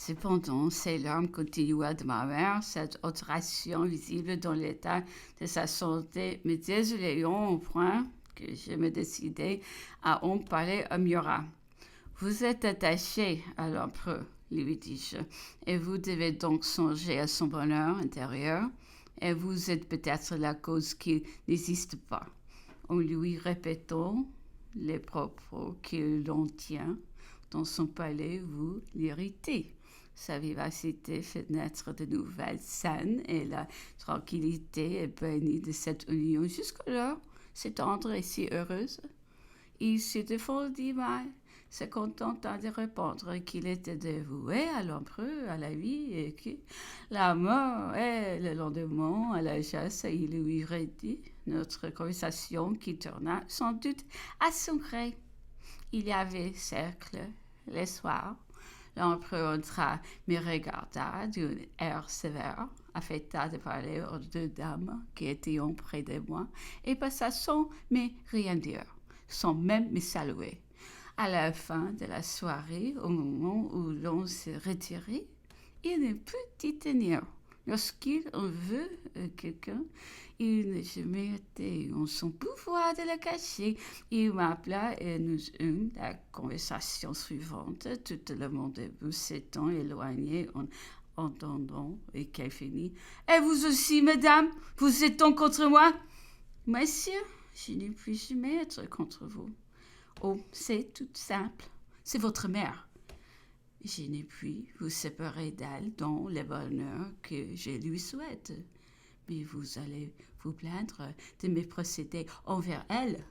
Cependant, ces larmes continuaient de ma mère, cette alteration visible dans l'état de sa santé me désolait au point que je me décidai à en parler à Murat. Vous êtes attaché à l'empereur, lui dis-je, et vous devez donc songer à son bonheur intérieur, et vous êtes peut-être la cause qu'il n'existe pas. En lui répétant les propos qu'il en tient dans son palais, vous l'irritez. Sa vivacité fait naître de nouvelles scènes et la tranquillité est bénie de cette union jusque-là si tendre et si heureuse. Il se défendit mal, se contentant de répondre qu'il était dévoué à l'empereur, à la vie, et que la mort et le lendemain à la chasse, il lui redit notre conversation qui tourna sans doute à son gré. Il y avait cercle les soirs. L'empereur entra, me regarda d'un air sévère, affecta de parler aux deux dames qui étaient près de moi, et passa sans me rien dire, sans même me saluer. À la fin de la soirée, au moment où l'on se retirait, il ne put y tenir. Lorsqu'il en veut quelqu'un, il n'a jamais été en son pouvoir de le cacher. Il m'appela et nous eûmes la conversation suivante, tout le monde debout s'étant éloigné en entendant et qu'elle finit. Et vous aussi, madame, vous êtes donc contre moi? Monsieur, je ne puis jamais être contre vous. Oh, c'est tout simple. C'est votre mère. Je ne puis vous séparer d'elle dans le bonheur que je lui souhaite. Mais vous allez vous plaindre de mes procédés envers elle.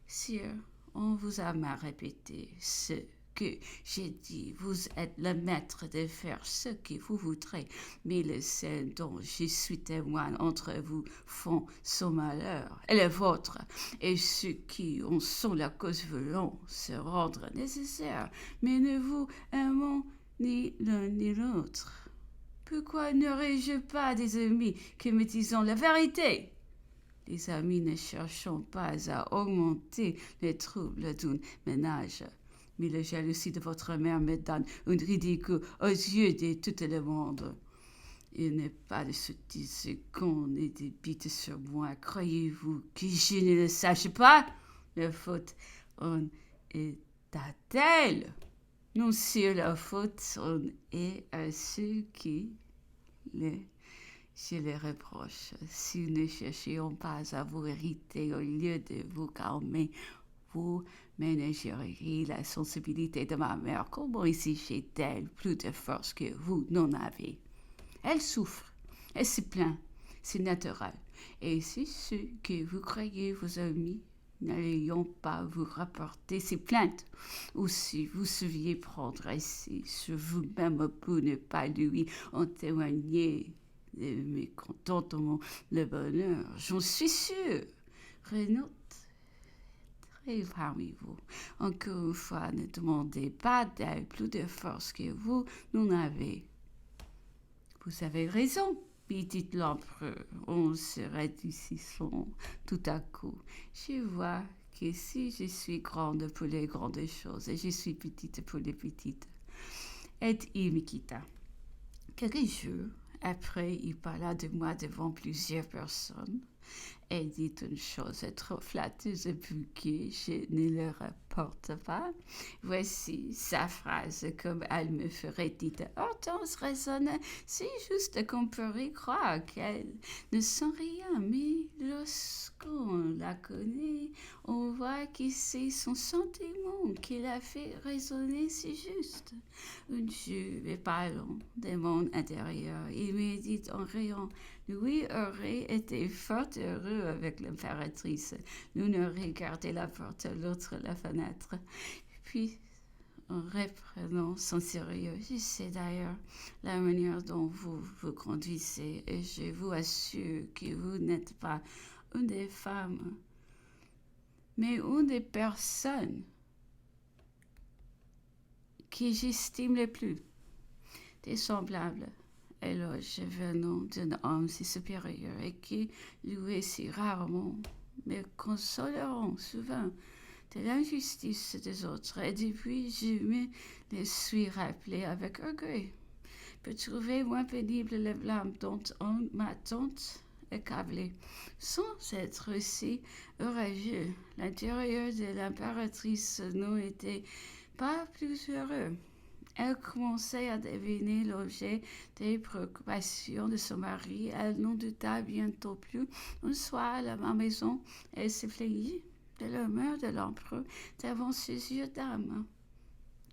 Sire, on vous a mal répété ce que j'ai dit. Vous êtes le maître de faire ce que vous voudrez, mais les scènes dont je suis témoin entre vous font son malheur et le vôtre, et ceux qui en sont la cause voulons se rendre nécessaires, mais ne vous aimons ni l'un ni l'autre. Pourquoi n'aurais-je pas des amis qui me disent la vérité? Les amis ne cherchent pas à augmenter les troubles d'un ménage. Mais la jalousie de votre mère me donne un ridicule aux yeux de tout le monde. Il n'est pas de sottise qu'on ait débite sur moi. Croyez-vous que je ne le sache pas? La faute en est à elle. Non, sur la faute en est à ceux qui je les reproche. Si nous ne cherchions pas à vous hériter au lieu de vous calmer, vous ménageriez la sensibilité de ma mère. Comment exigez-elle plus de force que vous n'en avez? Elle souffre, elle se plaint, c'est naturel. Et si ceux que vous croyez vos amis n'allions pas vous rapporter ces plaintes, ou si vous saviez prendre assez sur vous-même pour ne pas lui en témoigner de mécontentement, le bonheur, j'en suis sûre. Renaud et parmi vous. Encore une fois, ne demandez pas d'elle plus de force que vous n'en avez. Vous avez raison, dit l'empereur, en se réduisant tout à coup. Je vois que si je suis grande pour les grandes choses, et je suis petite pour les petites. Et il me quitta. Quelques jours après, il parla de moi devant plusieurs personnes et dit une chose trop flatteuse pour que je ne le rapporte pas. Voici sa phrase comme elle me ferait dire. Hortense raisonne si juste qu'on pourrait croire qu'elle ne sent rien, mais lorsqu'on la connaît, on voit que c'est son sentiment qui la fait raisonner si juste. Un jour, et parlant de mon intérieur, il me dit en riant, Louis aurait été fort heureux avec l'impératrice. L'une regardait la porte, l'autre la fenêtre. Puis, en reprenant son sérieux, je sais d'ailleurs la manière dont vous vous conduisez, et je vous assure que vous n'êtes pas une des femmes, mais une des personnes que j'estime le plus. Des semblables éloges venant d'un homme si supérieur et qui, loué si rarement, me consoleront souvent de l'injustice des autres. Et depuis, je me les suis rappelé avec orgueil. peut trouver moins pénible le blâme dont ma tante est câblée. Sans être aussi orageux, l'intérieur de l'impératrice n'était pas plus heureux. Elle commençait à deviner l'objet des préoccupations de son mari. Elle n'en douta bientôt plus. Un soir, à la maison, elle se plaignit de l'humeur de l'empereur devant ses yeux d'âme.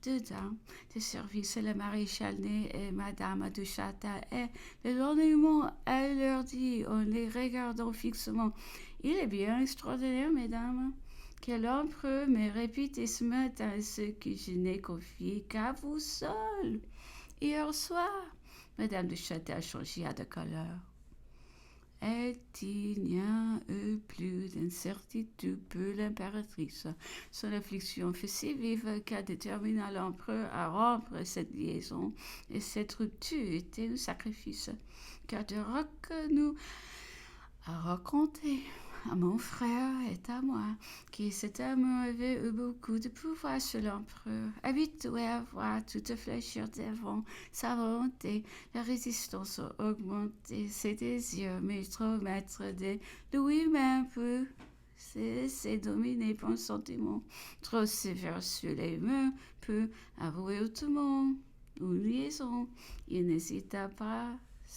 Deux dames de service, le maréchal Ney et madame de Châtel, et le lendemain, elle leur dit en les regardant fixement: « Il est bien extraordinaire, mesdames, que l'empereur me répète ce matin ce que je n'ai confié qu'à vous seul hier soir. » Madame de Châtel changea de couleur. Il n'y a eu plus d'incertitude pour l'impératrice. Son affliction fut si vive qu'elle détermina l'empereur à rompre cette liaison, et cette rupture était un sacrifice. Car de nous a raconté à mon frère et à moi que cet homme avait eu beaucoup de pouvoir sur l'empereur, habitué à voir toute fléchir devant sa volonté. La résistance a augmenté ses désirs, mais trop maître de lui-même pour se laisser dominer par un sentiment, trop sévère sur les mœurs pour avouer autrement une liaison. Il n'hésita pas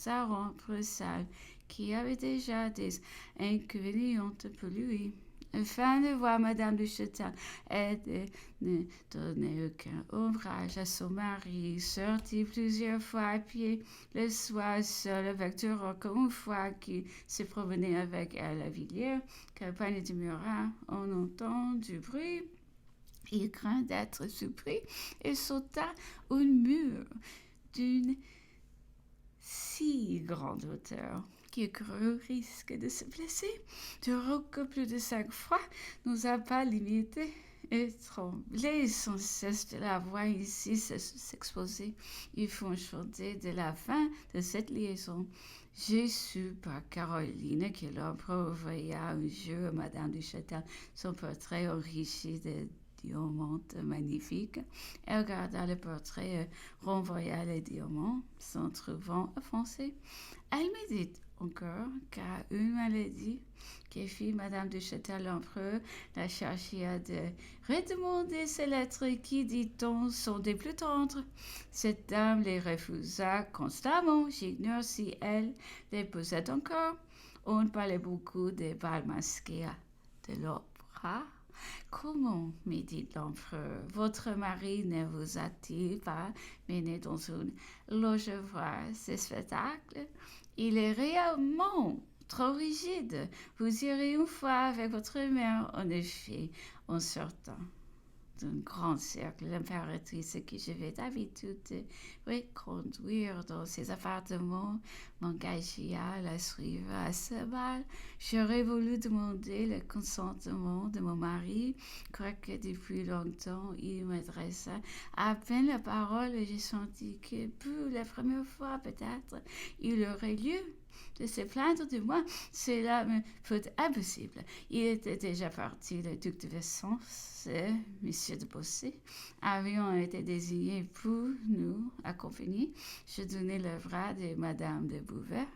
à rompre celle qui avait déjà des inconvénients pour lui. Afin de voir Madame de Châtel et de ne donner aucun ombrage à son mari, sortit plusieurs fois à pied le soir seul avec Duroc, une fois qu'il se promenait avec elle à Villiers. Campagne demeura en entendant du bruit. Il craint d'être surpris et sauta un mur d'une si grande hauteur qu'il courut risque de se blesser. Duroc, plus de 5 fois, n'osa pas l'imiter et tremblait sans cesse de la voir ici s'exposer. Il faut chanter de la fin de cette liaison. J'ai su par Caroline que l'empereur envoya un jour à Madame du Châtel son portrait enrichi de diamants magnifiques. Elle regarda le portrait, renvoya les diamants, s'en trouvant offensée. Elle me dit encore qu'à une maladie que fit Madame de Châtel l'empereur la chargea de redemander ces lettres qui, dit-on, sont des plus tendres. Cette dame les refusa constamment. J'ignore si elle les possède encore. On parlait beaucoup des bals masqués de l'opéra. Comment, me dit l'empereur, votre mari ne vous a-t-il pas mené dans une loge voir ce spectacle? Il est réellement trop rigide. Vous irez une fois avec votre mère, en effet, en sortant d'un grand cercle. L'impératrice que j'avais d'habitude de reconduire dans ses appartements m'engagea à la suivre à ce bal. J'aurais voulu demander le consentement de mon mari, quoique depuis longtemps il m'adressa à peine la parole et j'ai senti que pour la première fois peut-être il aurait lieu de se plaindre de moi. Cela me fut impossible. Il était déjà parti, le duc de Vessens et monsieur de Bossé avions été désignés pour nous accompagner. Je donnai le bras de madame de Beauvais.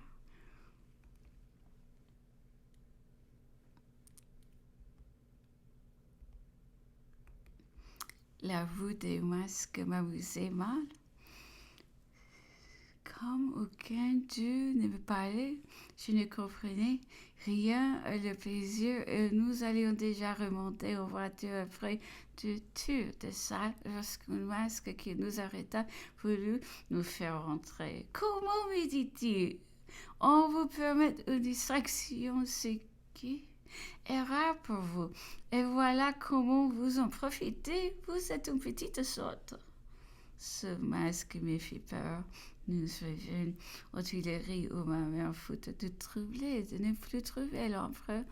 La vue des masques m'amusait mal. Comme aucun dieu ne me parlait, je ne comprenais rien à le plaisir et nous allions déjà remonter en voiture après 2 tours de salle lorsqu'un masque qui nous arrêta voulut nous faire rentrer. « Comment, me dit-il, on vous permet une distraction, ce qui est rare pour vous, et voilà comment vous en profitez, vous êtes une petite sotte. » Ce masque me fit peur. Nous revînmes aux Tuileries où ma mère fut toute troublée de ne plus trouver l'empereur.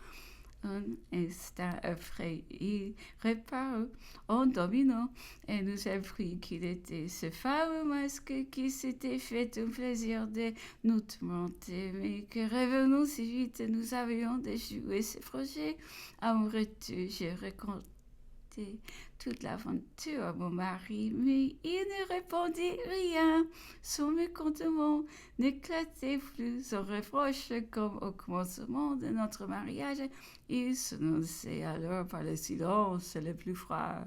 Un instant après, il reparut en dominant et nous apprit qu'il était ce fameux masque qui s'était fait un plaisir de nous tourmenter, mais que revenons si vite nous avions de jouer ce projet. À mon retour, je raconté toute l'aventure à mon mari, mais il ne répondit rien. Son mécontentement n'éclatait plus. Son reproche, comme au commencement de notre mariage, il s'annonçait alors par le silence le plus froid.